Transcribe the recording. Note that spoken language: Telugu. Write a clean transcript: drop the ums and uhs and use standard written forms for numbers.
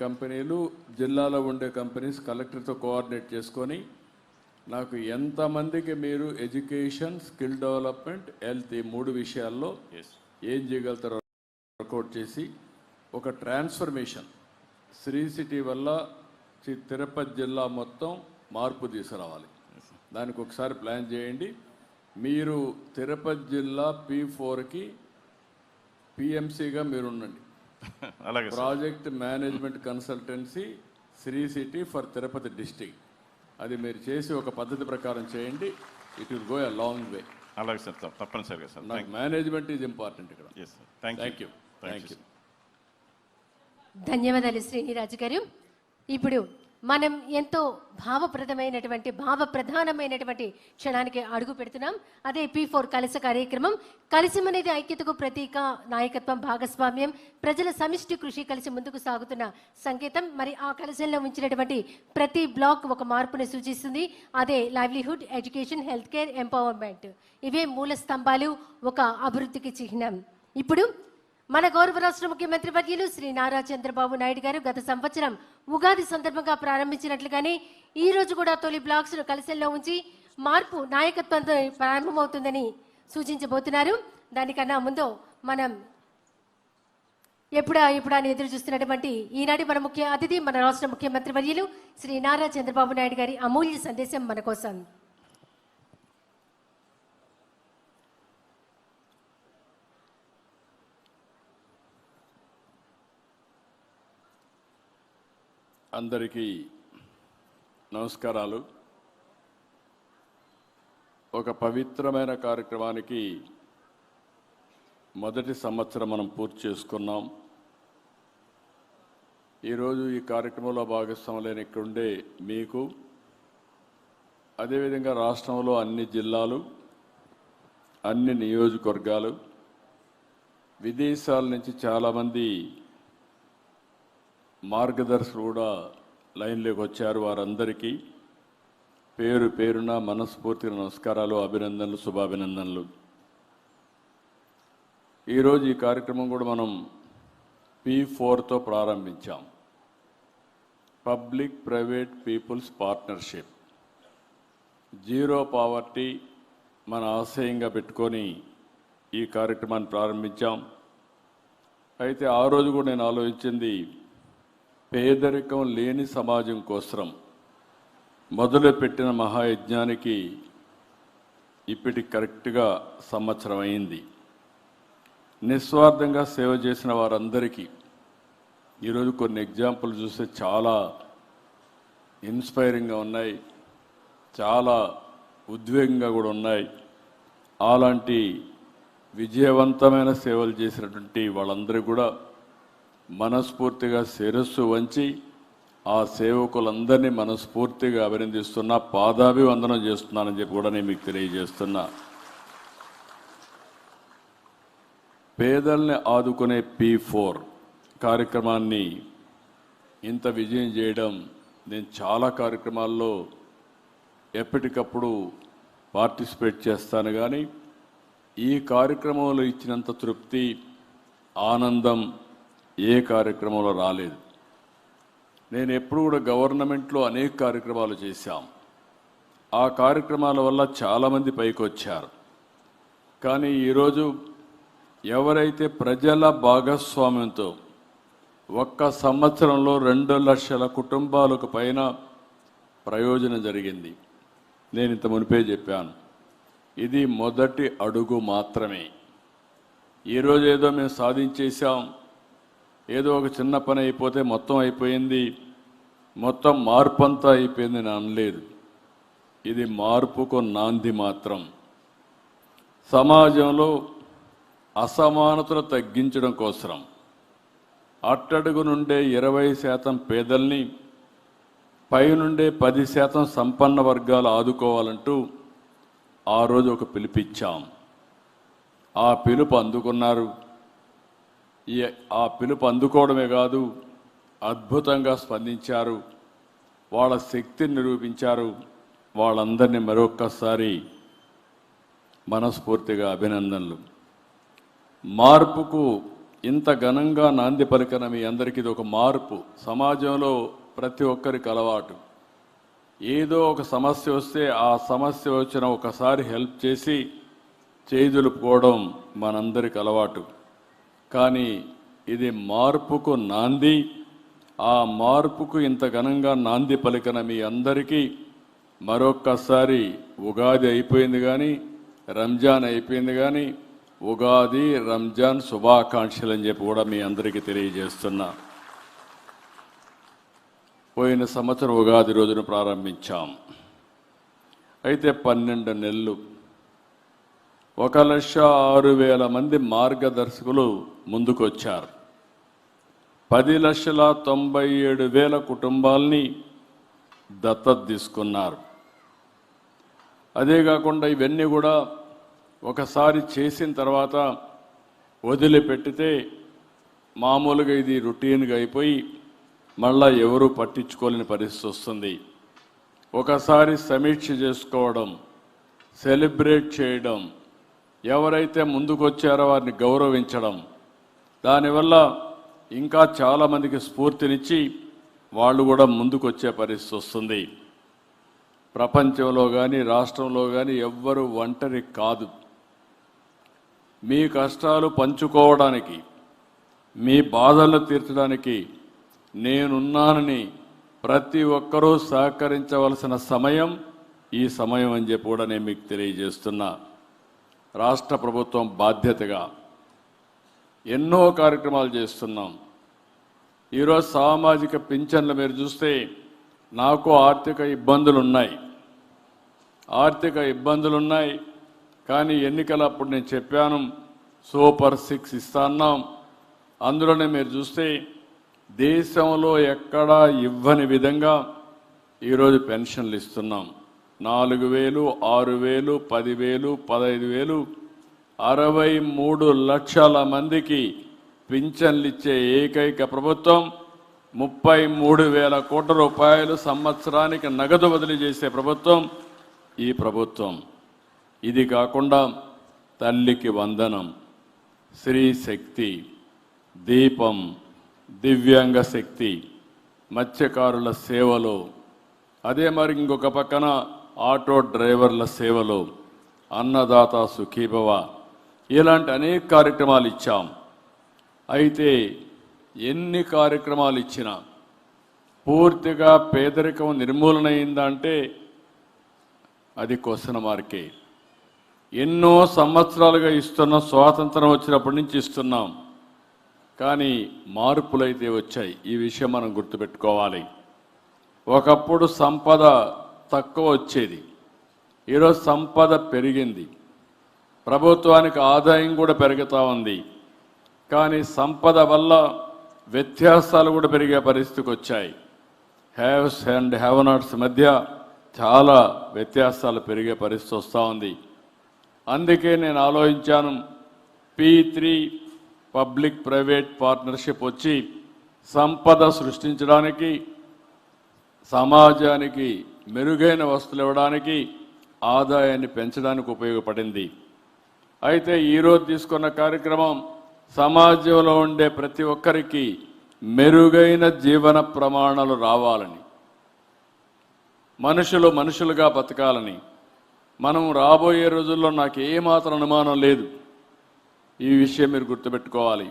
కంపెనీలు జిల్లాలో ఉండే కంపెనీస్ కలెక్టర్తో కోఆర్డినేట్ చేసుకొని నాకు ఎంతమందికి మీరు ఎడ్యుకేషన్, స్కిల్ డెవలప్మెంట్, హెల్త్ ఈ మూడు విషయాల్లో ఏం చేయగలుగుతారో వర్కౌట్ చేసి ఒక ట్రాన్స్ఫర్మేషన్ శ్రీ సిటీ వల్ల తిరుపతి జిల్లా మొత్తం మార్పు తీసుకురావాలి. దానికి ఒకసారి ప్లాన్ చేయండి. మీరు తిరుపతి జిల్లా P4కి PMCగా మీరు ఉండండి. Project management consultancy Sri City for Tirupati district. అది మీరు చేసి ఒక పద్ధతి ప్రకారం చేయండి. It will go a long way. అలాగే సార్, తప్పనిసరిగా సార్. నాకు మేనేజ్మెంట్ ఈజ్ ఇంపార్టెంట్ ఇక్కడ. Thank you. ధన్యవాదాలు శ్రీనిరాజు గారు. ఇప్పుడు మనం ఎంతో భావప్రధానమైనటువంటి క్షణానికి అడుగు పెడుతున్నాం. అదే P4 కలస కార్యక్రమం. కలసం అనేది ఐక్యతకు ప్రతీక, నాయకత్వం, భాగస్వామ్యం, ప్రజల సమిష్టి కృషి కలిసి ముందుకు సాగుతున్న సంకేతం. మరి ఆ కలసంలో ఉంచినటువంటి ప్రతి బ్లాక్ ఒక మార్పును సూచిస్తుంది. అదే livelihood, education, health care, empowerment. ఇవే మూల స్తంభాలు, ఒక అభివృద్ధికి చిహ్నం. ఇప్పుడు మన గౌరవ రాష్ట్ర ముఖ్యమంత్రి వర్యులు శ్రీ నారా చంద్రబాబు నాయుడు గారు గత సంవత్సరం ఉగాది సందర్భంగా ప్రారంభించినట్లుగానే ఈ రోజు కూడా తొలి బ్లాక్స్ ను కలసంలో ఉంచి మార్పు నాయకత్వంతో ప్రారంభమవుతుందని సూచించబోతున్నారు. దానికన్నా ముందు మనం ఎప్పుడా అని ఎదురు చూస్తున్నటువంటి ఈనాటి మన ముఖ్య అతిథి మన రాష్ట్ర ముఖ్యమంత్రి వర్యులు శ్రీ నారా చంద్రబాబు నాయుడు గారి అమూల్య సందేశం మన కోసం. అందరికీ నమస్కారాలు. ఒక పవిత్రమైన కార్యక్రమానికి మొదటి సంవత్సరం మనం పూర్తి చేసుకున్నాం. ఈరోజు ఈ కార్యక్రమంలో భాగస్వాములైన ఇక్కడుండే మీకు, అదేవిధంగా రాష్ట్రంలో అన్ని జిల్లాలు, అన్ని నియోజకవర్గాలు, విదేశాల నుంచి చాలామంది మార్గదర్శకులు కూడా లైన్లోకి వచ్చారు. వారందరికీ పేరు పేరున మనస్ఫూర్తిగా నమస్కారాలు, అభినందనలు, శుభాభినందనలు. ఈరోజు ఈ కార్యక్రమం కూడా మనం P4తో ప్రారంభించాం. Public private people's partnership. Zero poverty మన ఆశయంగా పెట్టుకొని ఈ కార్యక్రమాన్ని ప్రారంభించాం. అయితే ఆ రోజు కూడా నేను ఆలోచించింది, పేదరికం లేని సమాజం కోసం మొదలుపెట్టిన మహాయజ్ఞానికి ఇప్పటికి కరెక్ట్గా సంవత్సరం అయింది. నిస్వార్థంగా సేవ చేసిన వారందరికీ ఈరోజు కొన్ని ఎగ్జాంపుల్ చూస్తే చాలా ఇన్స్పైరింగ్గా ఉన్నాయి, చాలా ఉద్వేగంగా కూడా ఉన్నాయి. అలాంటి విజయవంతమైన సేవలు చేసినటువంటి వాళ్ళందరూ కూడా మనస్ఫూర్తిగా శిరస్సు వంచి ఆ సేవకులందరినీ మనస్ఫూర్తిగా అభినందిస్తున్నా, పాదాభివందనం చేస్తున్నానని చెప్పి కూడా నేను మీకు తెలియజేస్తున్నా. పేదల్ని ఆదుకునే P4 కార్యక్రమాన్ని ఇంత విజయం చేయడం, నేను చాలా కార్యక్రమాల్లో ఎప్పటికప్పుడు పార్టిసిపేట్ చేస్తాను, కానీ ఈ కార్యక్రమంలో ఇచ్చినంత తృప్తి, ఆనందం ఏ కార్యక్రమంలో రాలేదు. నేను ఎప్పుడు కూడా గవర్నమెంట్లో అనేక కార్యక్రమాలు చేశాం. ఆ కార్యక్రమాల వల్ల చాలామంది పైకి వచ్చారు. కానీ ఈరోజు ఎవరైతే ప్రజల భాగస్వామ్యంతో ఒక్క సంవత్సరంలో 2 లక్షల కుటుంబాలకు పైన ప్రయోజనం జరిగింది. నేను ఇంత మునిపే చెప్పాను, ఇది మొదటి అడుగు మాత్రమే. ఈరోజు ఏదో మేము సాధించేశాం, ఏదో ఒక చిన్న పని అయిపోతే మొత్తం అయిపోయింది, మొత్తం మార్పు అంతా అయిపోయింది అని అనలేదు. ఇది మార్పుకు నాంది మాత్రం. సమాజంలో అసమానతలు తగ్గించడం కోసం అట్టడుగు నుండే 20% పేదల్ని, పైనుండే 10% సంపన్న వర్గాలు ఆదుకోవాలంటూ ఆ రోజు ఒక పిలుపిచ్చాం. ఆ పిలుపు అందుకున్నారు. ఆ పిలుపు అందుకోవడమే కాదు, అద్భుతంగా స్పందించారు, వాళ్ళ శక్తిని నిరూపించారు. వాళ్ళందరినీ మరొక్కసారి మనస్ఫూర్తిగా అభినందనలు. మార్పుకు ఇంత ఘనంగా నాంది పలికిన మీ అందరికీ ఇది ఒక మార్పు. సమాజంలో ప్రతి ఒక్కరికి అలవాటు, ఏదో ఒక సమస్య వస్తే ఆ సమస్య వచ్చిన ఒకసారి హెల్ప్ చేసి చేదులుపుకోవడం మనందరికి అలవాటు. కానీ ఇది మార్పుకు నాంది. ఆ మార్పుకు ఇంత ఘనంగా నాంది పలికిన మీ అందరికీ మరొక్కసారి ఉగాది అయిపోయింది కానీ, రంజాన్ అయిపోయింది కానీ, ఉగాది రంజాన్ శుభాకాంక్షలు అని చెప్పి కూడా మీ అందరికీ తెలియజేస్తున్నా. పోయిన సంవత్సరం ఉగాది రోజున ప్రారంభించాం. అయితే 12 నెలలు 1,06,000 మంది మార్గదర్శకులు ముందుకొచ్చారు. 10,97,000 కుటుంబాలని దత్తత తీసుకున్నారు. అదే కాకుండా ఇవన్నీ కూడా ఒకసారి చేసిన తర్వాత వదిలిపెట్టితే మామూలుగా ఇది రొటీన్గా అయిపోయి మళ్ళా ఎవరు పట్టించుకోలేని పరిస్థితి వస్తుంది. ఒకసారి సమీక్ష చేసుకోవడం, సెలబ్రేట్ చేయడం, ఎవరైతే ముందుకు వచ్చారో వారిని గౌరవించడం, దానివల్ల ఇంకా చాలామందికి స్ఫూర్తినిచ్చి వాళ్ళు కూడా ముందుకు వచ్చే పరిస్థితి వస్తుంది. ప్రపంచంలో కానీ రాష్ట్రంలో కానీ ఎవ్వరు ఒంటరి కాదు. మీ కష్టాలు పంచుకోవడానికి, మీ బాధలను తీర్చడానికి నేనున్నానని ప్రతి ఒక్కరూ సహకరించవలసిన సమయం ఈ సమయం అని చెప్పి కూడా నేను మీకు తెలియజేస్తున్నా. రాష్ట్ర ప్రభుత్వం బాధ్యతగా ఎన్నో కార్యక్రమాలు చేస్తున్నాం. ఈరోజు సామాజిక పింఛన్లు మీరు చూస్తే నాకు ఆర్థిక ఇబ్బందులు ఉన్నాయి. కానీ ఎన్నికలప్పుడు నేను చెప్పాను సూపర్ 6 ఇస్తాన్నాం. అందులోనే మీరు చూస్తే దేశంలో ఎక్కడా ఇవ్వని విధంగా ఈరోజు పెన్షన్లు ఇస్తున్నాం. 4,000, 6,000, 10,000, 15,000, 63 లక్షల మందికి పింఛన్లు ఇచ్చే ఏకైక ప్రభుత్వం, 33,000 కోట్ల రూపాయలు సంవత్సరానికి నగదు బదిలీ చేసే ప్రభుత్వం ఈ ప్రభుత్వం. ఇది కాకుండా తల్లికి వందనం, స్త్రీ శక్తి, దీపం, దివ్యాంగ శక్తి, మత్స్యకారుల సేవలో, అదే మరి ఇంకొక పక్కన ఆటో డ్రైవర్ల సేవలో, అన్నదాత సుఖీభవ, ఇలాంటి అనేక కార్యక్రమాలు ఇచ్చాం. అయితే ఎన్ని కార్యక్రమాలు ఇచ్చినా పూర్తిగా పేదరికం నిర్మూలన అయిందంటే అది క్వశ్చన్ మార్కే. ఎన్నో సంవత్సరాలుగా ఇస్తున్న, స్వాతంత్రం వచ్చినప్పటి నుంచి ఇస్తున్నాం, కానీ మార్పులైతే వచ్చాయి. ఈ విషయం మనం గుర్తుపెట్టుకోవాలి. ఒకప్పుడు సంపద తక్కువ వచ్చేది, ఈరోజు సంపద పెరిగింది, ప్రభుత్వానికి ఆదాయం కూడా పెరుగుతూ ఉంది. కానీ సంపద వల్ల వ్యత్యాసాలు కూడా పెరిగే పరిస్థితికి వచ్చాయి. హ్యావ్స్ అండ్ హ్యావ్ నాట్స్ మధ్య చాలా వ్యత్యాసాలు పెరిగే పరిస్థితి వస్తూ ఉంది. అందుకే నేను ఆలోచించాను, P3 పబ్లిక్ ప్రైవేట్ పార్ట్నర్షిప్ వచ్చి సంపద సృష్టించడానికి, సమాజానికి మెరుగైన వస్తువులు ఇవ్వడానికి, ఆదాయాన్ని పెంచడానికి ఉపయోగపడింది. అయితే ఈరోజు తీసుకున్న కార్యక్రమం సమాజంలో ఉండే ప్రతి ఒక్కరికి మెరుగైన జీవన ప్రమాణాలు రావాలని, మనుషులు మనుషులుగా బతకాలని. మనం రాబోయే రోజుల్లో నాకు ఏమాత్రం అనుమానం లేదు, ఈ విషయం మీరు గుర్తుపెట్టుకోవాలి.